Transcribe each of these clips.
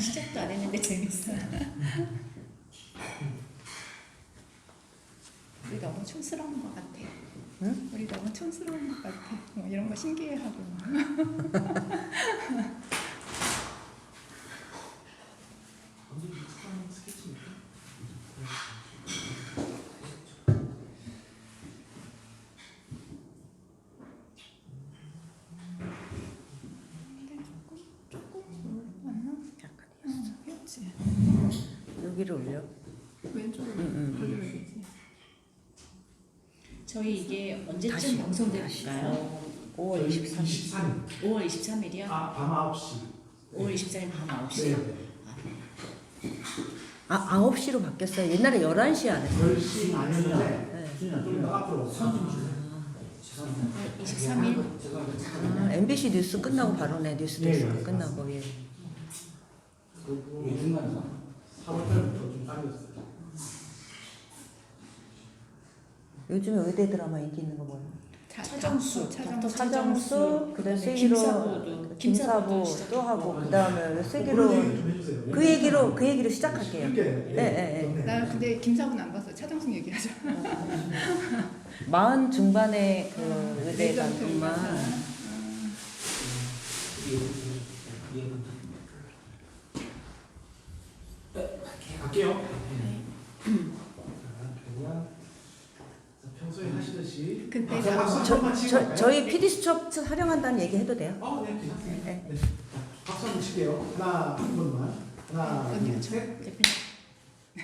시작도 안 했는데 재밌어. 우리 너무 촌스러운 것 같아. 응? 우리 너무 촌스러운 것 같아. 뭐 이런 거 신기해하고. 그렇지. 여기를 올려. 왼쪽으로 응. 돌려야지. 저희 이게 다시, 언제쯤 방송될까요? 5월 23일. 5월 23일이요? 밤 9시. 5월 24일 밤 9시. 네. 아, 9시로 바뀌었어요. 옛날에 11시 안 했어요. 10시 아니었는데 네. 좀 더 앞으로 23일? 아, MBC 뉴스 끝나고 바로네. 뉴스 네, 데스크 네, 끝나고. 예. 4월 달부터 좀 딸렸어요. 요즘에 의대 드라마 인기 있는 거 뭐예요? 차정수, 차정수, 그다음에 그다음에 슬기로 김사부 또 하고 그다음에 슬기로 그 얘기로 시작할게요. 예. 나 근데 김사부는 안 봤어. 차정숙 얘기하자. 마흔 중반에 그 의대 간 레전드 엄마. 갈게요. 그냥 평소에 하시듯이 근데 박수 한번 치고 갈까요? 저희 PD 수첩 촬영한다는 얘기 해도 돼요? 네, 괜찮습니다. 네. 네. 박수 한번 칠게요. 하나, 한 번만. 하나, 언니가 둘, 쳐. 셋. 대표님. 네.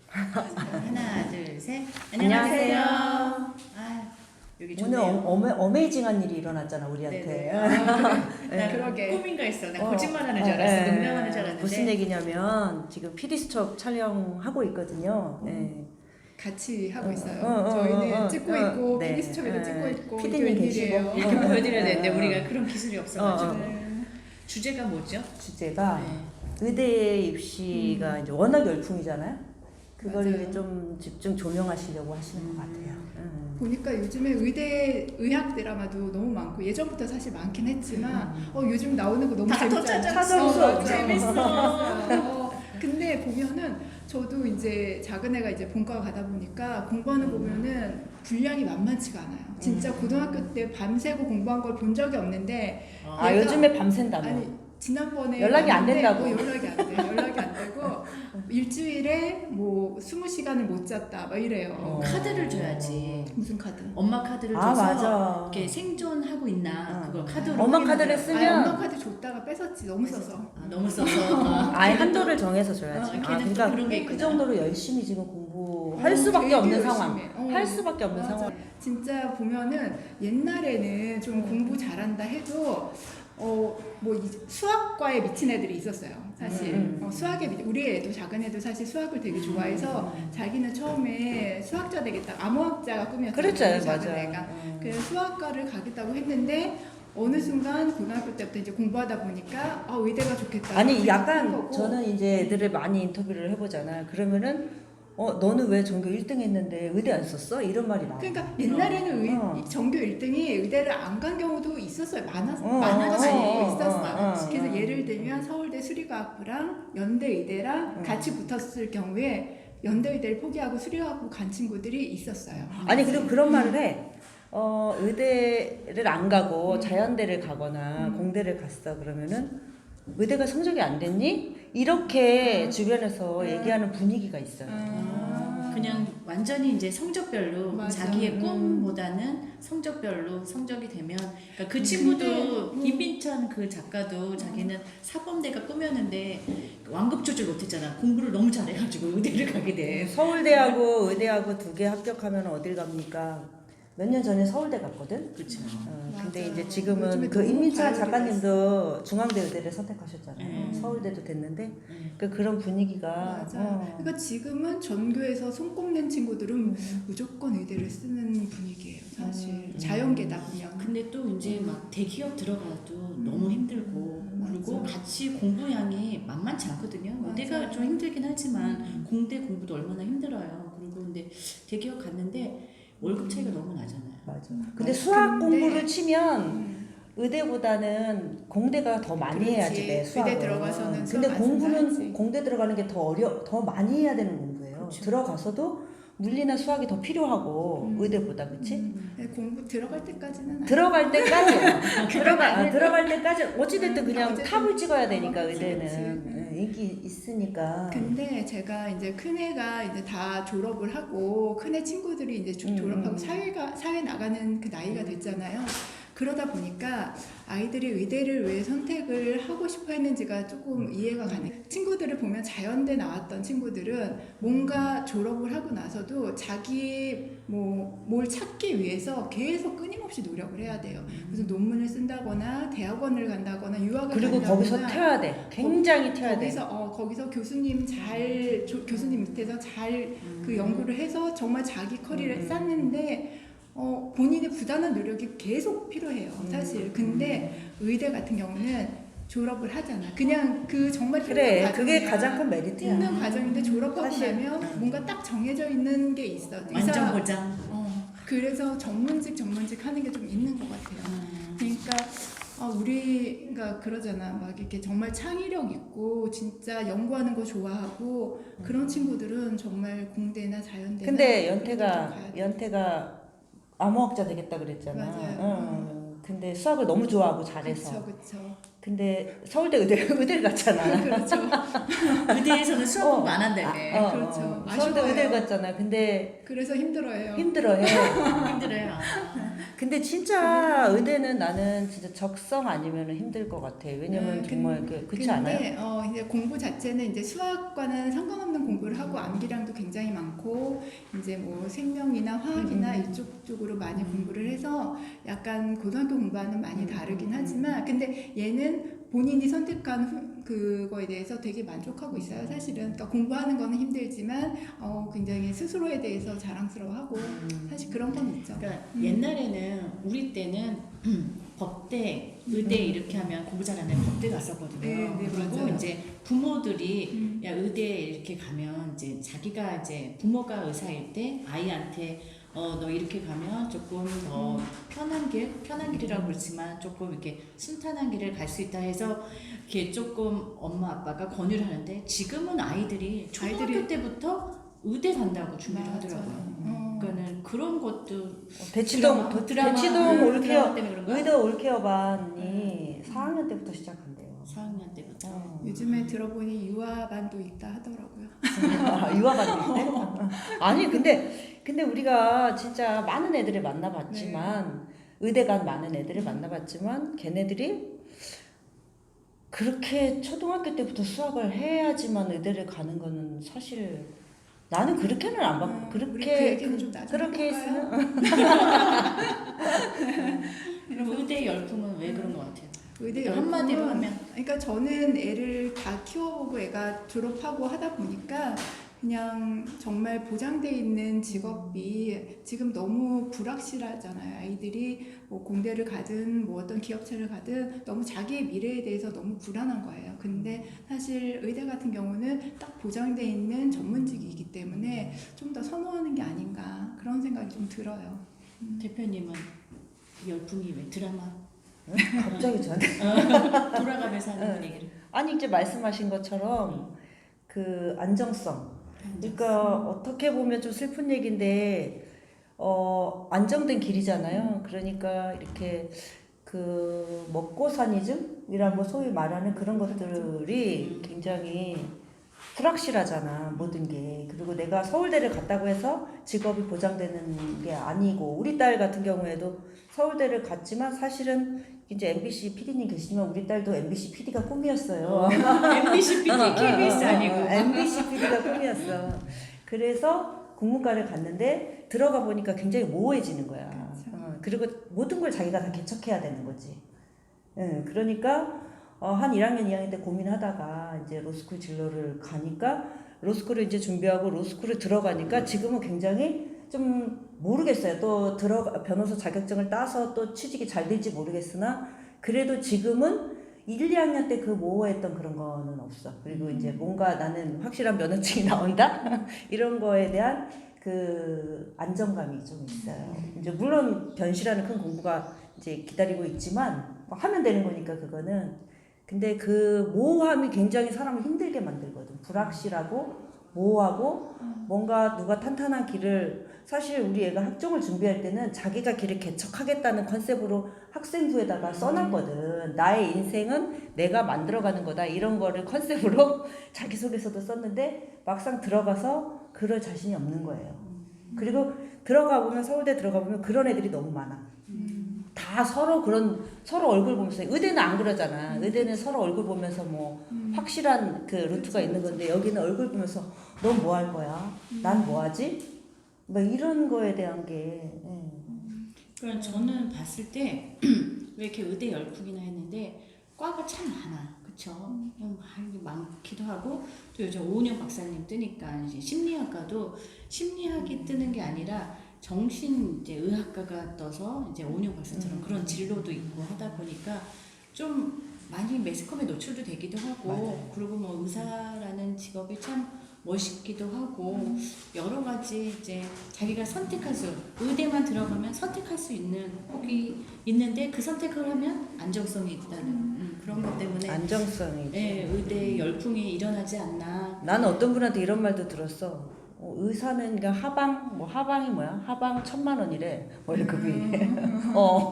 하나, 둘, 셋. 안녕하세요. 아, 여기 오늘 좋네요. 어메이징한 일이 일어났잖아 우리한테. 네네. 아, 그래. 나 네. 꿈인가 했어. 나 거짓말하는 줄 알았어. 농담하는 줄 알았는데. 무슨 얘기냐면 지금 PD 수첩 촬영하고 있거든요. 네. 같이 하고 있어요. 저희는 찍고 있고 네. 피디수첩에도 찍고 있고 PD님 이게 계시고. 웬일이에요. 이렇게 보여드려야 되는데 우리가 그런 기술이 없어가지고. 네. 주제가 뭐죠? 주제가 네. 의대 입시가 이제 워낙 열풍이잖아요. 그걸 맞아요. 이제 좀 집중 조명하시려고 하시는 것 같아요. 보니까 요즘에 의대 의학 드라마도 너무 많고 예전부터 사실 많긴 했지만 요즘 나오는 거 너무 다도 재밌잖아요. 차정수. 맞아. 재밌어. 근데 보면은 저도 이제 작은 애가 이제 본과 가다 보니까 공부하는 거 보면은 분량이 만만치가 않아요. 진짜 고등학교 때 밤새고 공부한 걸 본 적이 없는데 아 얘가- 요즘에 밤샌다며. 아니 지난번에 연락이 안 왔는데 된다고. 연락이 안 돼. 연락이 안 되고 일주일에 뭐 20시간을 못 잤다 막 이래요. 카드를 줘야지. 무슨 카드? 엄마 카드를 아 줘서 맞아. 이렇게 생존하고 있나 그걸 카드로 엄마 확인하더라고요. 카드를 아니, 쓰면 엄마 카드 줬다가 뺏었지. 너무 써서. 아, 너무 써서 아예 한도를 정해서 줘야지. 걔는 또 그러니까 그런 게 그 있구나. 정도로 열심히 지금 공부할 수밖에 되게 없는 열심히 상황. 해. 할 수밖에 없는 맞아. 상황. 진짜 보면은 옛날에는 좀 공부 잘한다 해도 뭐 수학과에 미친 애들이 있었어요. 사실 수학에 우리 애도 작은 애도 사실 수학을 되게 좋아해서 자기는 처음에 수학자 되겠다. 암호학자가 꿈이었어요. 그랬죠, 작은 맞아. 애가. 그래서 수학과를 가겠다고 했는데 어느 순간 고등학교 때부터 이제 공부하다 보니까 의대가 좋겠다. 아니 생각한 약간 거고. 저는 이제 애들을 많이 인터뷰를 해보잖아요. 그러면은 너는 왜 전교 1등 했는데 의대 안 썼어? 이런 말이 나와. 그러니까 옛날에는 전교 1등이 의대를 안 간 경우도 있었어요. 많았고 있었어요. 그래서 예를 들면 서울대 수리과학부랑 연대 의대랑 같이 붙었을 경우에 연대 의대를 포기하고 수리과학부 간 친구들이 있었어요. 아니 그리고 그런 말을 해. 의대를 안 가고 자연대를 가거나 공대를 갔어 그러면은 의대가 성적이 안 됐니? 이렇게 주변에서 얘기하는 분위기가 있어요. 그냥 완전히 이제 성적별로 맞아. 자기의 꿈보다는 성적별로 성적이 되면 그러니까 그 친구도 김빈천 그 작가도 자기는 사범대가 꿈이었는데 완급 조절 못했잖아. 공부를 너무 잘해가지고 의대를 가게 돼. 서울대하고 의대하고 두 개 합격하면 어딜 갑니까? 몇 년 전에 서울대 갔거든. 그렇죠. 근데 맞아. 이제 지금은 요즘에 그 너무 임민찬 바이올이 작가님도 중앙대 의대를 선택하셨잖아요. 네. 서울대도 됐는데 그런 분위기가. 맞아. 그러니까 지금은 전교에서 손꼽는 친구들은 무조건 의대를 쓰는 분위기예요. 사실 자연계다 보면. 근데 또 이제 막 대기업 들어가도 너무 힘들고 그리고 같이 공부량이 만만치 않거든요. 의대가 맞아. 좀 힘들긴 하지만 공대 공부도 얼마나 힘들어요. 그리고 근데 대기업 갔는데 월급 차이가 너무 나잖아요. 맞아. 근데 수학 근데- 공부를 치면 의대보다는 공대가 더 많이 그렇지. 해야지 돼, 수학은. 의대 들어가서는 근데 수학 안 공부는 쓴다 공대 들어가는 게 더 많이 해야 되는 공부예요. 그렇죠. 들어가서도 물리나 수학이 더 필요하고 의대보다, 그치? 공부 들어갈 때까지는 들어갈 때까지요. 들어갈 들어갈 때까지 어찌됐든 그냥 어쨌든. 탑을 찍어야 되니까 그치, 의대는 그치. 인기 있으니까. 근데 제가 이제 큰애가 이제 다 졸업을 하고 큰애 친구들이 이제 졸업하고 사회 나가는 그 나이가 됐잖아요. 그러다 보니까 아이들이 의대를 왜 선택을 하고 싶어 했는지가 조금 이해가 가네. 친구들을 보면 자연대 나왔던 친구들은 뭔가 졸업을 하고 나서도 자기 뭘 찾기 위해서 계속 끊임없이 노력을 해야 돼요. 그래서 논문을 쓴다거나 대학원을 간다거나 유학을 그리고 간다거나 거기서 튀어야 돼. 굉장히 튀어야 돼. 거기서 교수님 교수님 밑에서 잘 그 연구를 해서 정말 자기 커리를 쌓는데 본인의 부단한 노력이 계속 필요해요, 사실. 근데 의대 같은 경우는 졸업을 하잖아. 그냥 그 정말 그래, 힘든 그게 과정이야. 가장 큰 메리트야. 힘든 과정인데 졸업하고 사실. 나면 뭔가 딱 정해져 있는 게 있어. 완전 보장. 그래서 전문직 하는 게 좀 있는 것 같아요. 그러니까 우리가 그러잖아. 막 이렇게 정말 창의력 있고 진짜 연구하는 거 좋아하고 그런 친구들은 정말 공대나 자연대나 근데 이런 데좀 가야 돼. 연태가 암호학자 되겠다 그랬잖아. 맞아요. 근데 수학을 너무 좋아하고 잘해서. 그렇죠. 근데 서울대 의대를 갔잖아. 그렇죠. 의대에서는 수학 공부 안 한다며. 그렇죠. 서울대 아쉬워요. 의대를 갔잖아. 근데 그래서 힘들어해요. 힘들어해. 힘들어요. 근데 진짜 의대는 나는 진짜 적성 아니면 힘들 것 같아. 왜냐면 정말 그렇지 않아요? 근데 이제 공부 자체는 이제 수학과는 상관없는 공부를 하고 암기량도 굉장히 많고 이제 뭐 생명이나 화학이나 이쪽 쪽으로 많이 공부를 해서 약간 고등학교 공부와는 많이 다르긴 하지만 근데 얘는 본인이 선택한 그거에 대해서 되게 만족하고 있어요. 사실은 그러니까 공부하는 거는 힘들지만 굉장히 스스로에 대해서 자랑스러워하고 사실 그런 건 있죠. 그러니까 옛날에는 우리 때는 법대, 의대 이렇게 하면 공부 잘하는 법대 갔었거든요. 네, 그리고 맞아요. 이제 부모들이 야 의대 이렇게 가면 이제 자기가 이제 부모가 의사일 때 아이한테 너 이렇게 가면 조금 더 편한 길이라고 그렇지만 조금 이렇게 순탄한 길을 갈 수 있다 해서 이렇게 조금 엄마 아빠가 권유를 하는데 지금은 아이들이 초등학교 때부터 의대 간다고 준비를 맞아요. 하더라고요. 그러니까는 그런 것도 대치동 드라마 올케어 때문에 그런가? 의대 올케어반이 4학년 때부터 시작한대요. 4학년 때부터. 요즘에 들어보니 유아반도 있다 하더라고요. 유아반도 있대? 아니 근데 우리가 진짜 많은 애들을 만나봤지만 의대 간 많은 애들을 만나봤지만 걔네들이 그렇게 초등학교 때부터 수학을 해야지만 의대를 가는 거는 사실 나는 그렇게는 안 봤고 우리 그 그렇게 얘기는 좀 나중에 그렇게 해볼까요? 그럼 의대 열풍은 왜 그런 것 같아요? 의대 그러니까 한마디로 열풍은- 하면? 그러니까 저는 애를 다 키워보고 애가 졸업하고 하다 보니까 그냥 정말 보장돼 있는 직업이 지금 너무 불확실하잖아요. 아이들이 뭐 공대를 가든 뭐 어떤 기업체를 가든 너무 자기의 미래에 대해서 너무 불안한 거예요. 근데 사실 의대 같은 경우는 딱 보장돼 있는 전문직이기 때문에 좀 더 선호하는 게 아닌가 그런 생각이 좀 들어요. 대표님은 열풍이 왜 드라마 갑자기 저한테 돌아가면서 하는 얘기를 아니 이제 말씀하신 것처럼 그 안정성. 그러니까 어떻게 보면 좀 슬픈 얘기인데 안정된 길이잖아요. 그러니까 이렇게 그 먹고사니즘이라고 소위 말하는 그런 것들이 굉장히 불확실하잖아, 모든 게. 그리고 내가 서울대를 갔다고 해서 직업이 보장되는 게 아니고 우리 딸 같은 경우에도 서울대를 갔지만 사실은 이제 MBC PD님 계시지만 우리 딸도 MBC PD가 꿈이었어요. MBC PD, KBS 아니고 MBC PD가 꿈이었어. 그래서 국문과를 갔는데 들어가 보니까 굉장히 모호해지는 거야. 그리고 모든 걸 자기가 다 개척해야 되는 거지. 그러니까 한 1학년, 2학년 때 고민하다가 이제 로스쿨 진로를 가니까 로스쿨을 이제 준비하고 로스쿨을 들어가니까 지금은 굉장히 좀 모르겠어요. 또 변호사 자격증을 따서 또 취직이 잘 될지 모르겠으나 그래도 지금은 1, 2학년 때 그 모호했던 그런 거는 없어. 그리고 이제 뭔가 나는 확실한 면허증이 나온다? 이런 거에 대한 그 안정감이 좀 있어요. 이제 물론 변시라는 큰 공부가 이제 기다리고 있지만 뭐 하면 되는 거니까 그거는. 근데 그 모호함이 굉장히 사람을 힘들게 만들거든. 불확실하고 모호하고 뭔가 누가 탄탄한 길을, 사실 우리 애가 학종을 준비할 때는 자기가 길을 개척하겠다는 컨셉으로 학생부에다가 써놨거든. 나의 인생은 내가 만들어가는 거다, 이런 거를 컨셉으로 자기소개서도 썼는데 막상 들어가서 그럴 자신이 없는 거예요. 그리고 들어가 보면, 서울대 들어가 보면 그런 애들이 너무 많아. 다 서로 얼굴 보면서. 의대는 안 그러잖아. 의대는 서로 얼굴 보면서 뭐 확실한 그 루트가 있는 건데, 여기는 얼굴 보면서 넌 뭐 할 거야? 난 뭐 하지? 뭐 이런 거에 대한 게. 그럼 저는 봤을 때 왜 이렇게 의대 열풍이나 했는데 과가 참 많아, 그쵸? 많기도 하고, 또 요즘 오은영 박사님 뜨니까 이제 심리학과도 심리학이 뜨는 게 아니라 정신 이제 의학과가 떠서 이제 오은영 박사처럼 그런 진로도 있고 하다 보니까 좀 많이 매스컴에 노출도 되기도 하고, 맞아요. 그리고 뭐 의사라는 직업이 참 멋있기도 하고, 여러 가지 이제 자기가 선택할 수, 의대만 들어가면 선택할 수 있는 폭이 있는데 그 선택을 하면 안정성이 있다는 그런 것 때문에 안정성이. 예, 의대 열풍이 일어나지 않나. 나는 어떤 분한테 이런 말도 들었어. 의사는 그냥 하방이 뭐야? 하방 1,000만 원이래, 월급이.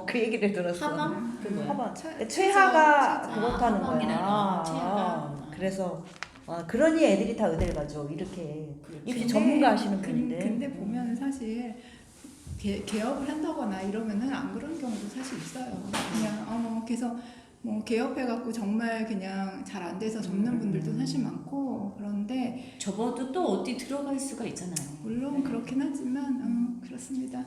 그 얘기를 들었어. 하방? 그 뭐야? 하방. 최- 최하가 최저. 그렇다는 거야. 하방이라는 거, 최하가. 그래서 그러니 애들이 다 의대를 가죠. 이렇게 입시 근데- 전문가 하시는 분인데. 근데 보면 사실 개업을 한다거나 이러면은 안 그런 경우도 사실 있어요. 그냥 그래서 뭐 개업해갖고 정말 그냥 잘 안 돼서 접는 분들도 사실 많고, 그런데 접어도 또 어디 들어갈 수가 있잖아요. 물론 그렇긴 하지만 그렇습니다.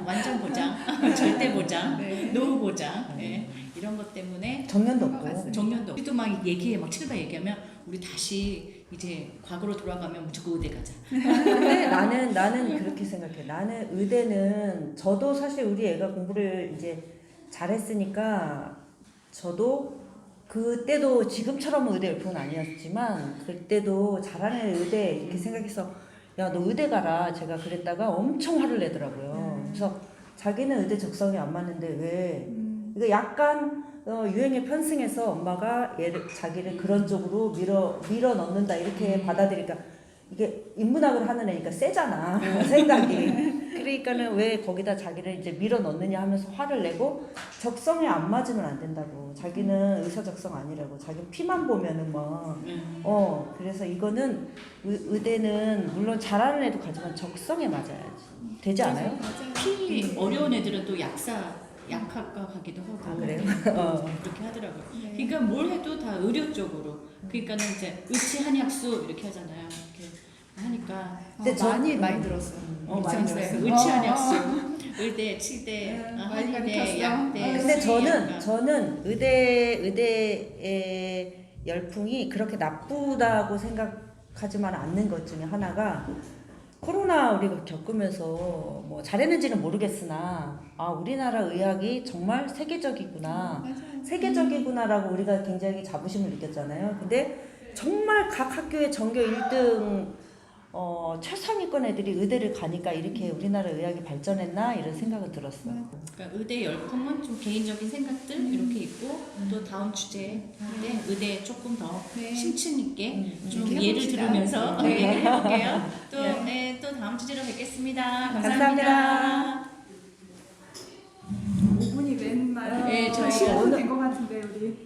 완전 보장, 절대 보장, 네. 노후 보장, 예, 이런 것 때문에 정년도 그런 것 없고. 같습니다. 정년도 우리도 막 얘기해, 막 칠바 얘기하면 우리 다시 이제 과거로 돌아가면 무조건 의대 가자. 근데 나는 그렇게 생각해. 나는 의대는, 저도 사실 우리 애가 공부를 이제 잘했으니까, 저도 그때도 지금처럼 의대 열풍은 아니었지만 그때도 잘하는 의대 이렇게 생각해서, 야 너 의대 가라 제가 그랬다가 엄청 화를 내더라고요. 그래서 자기는 의대 적성이 안 맞는데 왜 이거 약간 유행에 편승해서 엄마가 자기를 그런 쪽으로 밀어 넣는다 이렇게 받아들이니까, 이게 인문학을 하는 애니까 세잖아 생각이. 그러니까는 왜 거기다 자기를 이제 밀어 넣느냐 하면서 화를 내고, 적성에 안 맞으면 안 된다고. 자기는 의사 적성 아니라고. 자기는 피만 보면은 그래서 이거는 의대는 물론 잘하는 애도 가지만 적성에 맞아야지. 되지 않아요? 맞아요. 피 어려운 애들은 또 약학과 가기도 하고. 아, 그래요? 그렇게 하더라고요. 네. 그러니까 뭘 해도 다 의료 쪽으로. 그러니까는 이제 의치 한약수 이렇게 하잖아요. 이렇게 하니까 근데 많이 들었어요. 많이 네. 들었어요. 의치 한약수, 의대, 치대, 많이 한의대, 가르쳤어. 약대. 근데 수의학과. 저는 의대의 열풍이 그렇게 나쁘다고 생각하지만 않는 것 중에 하나가, 코로나 우리가 겪으면서 뭐 잘했는지는 모르겠으나 우리나라 의학이 정말 세계적이구나. 맞아요. 세계적이구나라고 우리가 굉장히 자부심을 느꼈잖아요. 근데 정말 각 학교의 전교 1등 최상위권 애들이 의대를 가니까 이렇게 우리나라 의학이 발전했나 이런 생각은 들었어요. 그러니까 의대 열풍은 좀 개인적인 생각들 이렇게 있고, 또 다음 주제에 의대 조금 더 네. 심층 있게 좀 얘기해 예를 봅시다. 들으면서 네. 얘기를 해볼게요. 또, 네. 또 다음 주제로 뵙겠습니다. 감사합니다. 감사합니다. 5분이 맨말 네, 저희 시간 오늘- 된것 같은데 우리.